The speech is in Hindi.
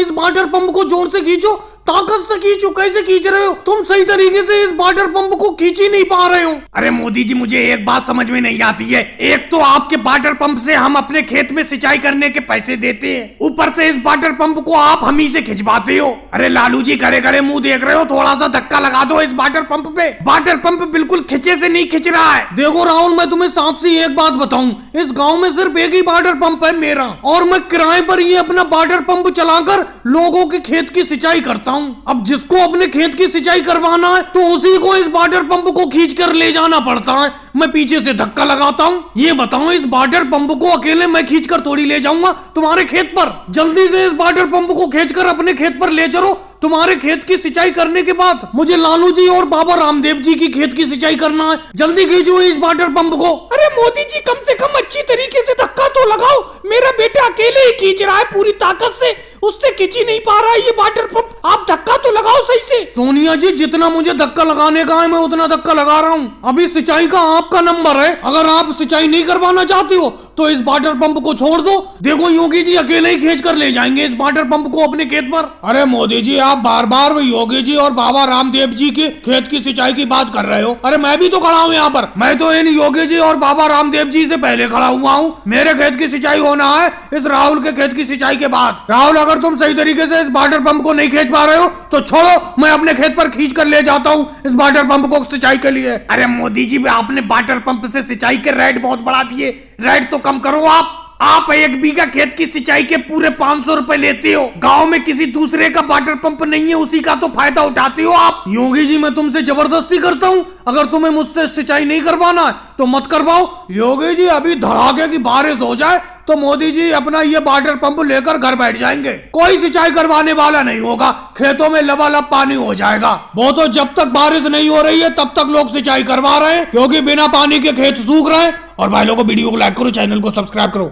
इस वाटर पंप को जोर से खींचो, ताकत से खींचो। कैसे खींच रहे हो तुम? सही तरीके से इस वाटर पंप को खींच ही नहीं पा रहे हो। अरे मोदी जी, मुझे एक बात समझ में नहीं आती है। एक तो आपके वाटर पंप से हम अपने खेत में सिंचाई करने के पैसे देते हैं, ऊपर से इस वाटर पंप को आप हम ही से खिंचवाते हो। अरे लालू जी, खड़े खड़े मुंह देख रहे हो, थोड़ा सा धक्का लगा दो इस वाटर पंप पे। वाटर पंप बिल्कुल खिंचे से नहीं खिंच रहा है। देखो राहुल, मैं तुम्हें साफ सी एक बात बताऊं, इस गांव में सिर्फ एक ही वाटर पंप है मेरा, और मैं किराए पर ये अपना वाटर पंप चलाकर लोगों के खेत की सिंचाई करता हूं। अब जिसको अपने खेत की सिंचाई करवाना है तो उसी को इस वाटर पंप को खींच कर ले जाना पड़ता है। मैं पीछे से धक्का लगाता हूँ। ये बताओ, इस वाटर पंप को अकेले मैं खींचकर थोड़ी ले जाऊंगा तुम्हारे खेत पर। जल्दी से इस वाटर पंप को खींचकर अपने खेत पर ले चलो। तुम्हारे खेत की सिंचाई करने के बाद मुझे लालू जी और बाबा रामदेव जी की खेत की सिंचाई करना है। जल्दी खींचो इस वाटर पंप को। अरे मोदी जी, कम से कम अच्छी तरीके से धक्का तो लगाओ। मेरा बेटा अकेले ही खींच रहा है पूरी ताकत से, उससे खींच ही नहीं पा रहा है ये वाटर पंप। आप धक्का तो लगाओ सही से। सोनिया जी, जितना मुझे धक्का लगाने का है मैं उतना धक्का लगा रहा हूँ। अभी सिंचाई का आपका नंबर है। अगर आप सिंचाई नहीं करवाना चाहते हो तो इस वाटर पंप को छोड़ दो। देखो योगी जी अकेले ही खींच कर ले जाएंगे इस वाटर पंप को अपने खेत पर। अरे मोदी जी, आप बार बार योगी जी और बाबा रामदेव जी के खेत की सिंचाई की बात कर रहे हो। अरे मैं भी तो खड़ा हूँ यहाँ पर। मैं तो इन योगी जी और बाबा रामदेव जी से पहले खड़ा हुआ हूँ। मेरे खेत की सिंचाई होना है इस राहुल के खेत की सिंचाई के बाद। राहुल, अगर तुम सही तरीके से इस वाटर पंप को नहीं खींच पा रहे हो तो छोड़ो, मैं अपने खेत पर खींच कर ले जाता हूँ इस वाटर पंप को सिंचाई के लिए। अरे मोदी जी, आपने वाटर पंप से सिंचाई के रेट बहुत बढ़ा दिए। रेट तो कम करो आप 1 बीघा खेत की सिंचाई के पूरे 500 रुपए लेते हो। गांव में किसी दूसरे का वाटर पंप नहीं है, उसी का तो फायदा उठाते हो आप। योगी जी, मैं तुमसे जबरदस्ती करता हूँ। अगर तुम्हें मुझसे सिंचाई नहीं करवाना है तो मत करवाओ। योगी जी, अभी धड़ाके की बारिश हो जाए तो मोदी जी अपना ये वाटर पंप लेकर घर बैठ जाएंगे। कोई सिंचाई करवाने वाला नहीं होगा, खेतों में लबालब पानी हो जाएगा। वो तो जब तक बारिश नहीं हो रही है तब तक लोग सिंचाई करवा रहे हैं, क्योंकि बिना पानी के खेत सूख रहे हैं। और भाई लोगों को वीडियो को लाइक करो, चैनल को सब्सक्राइब करो।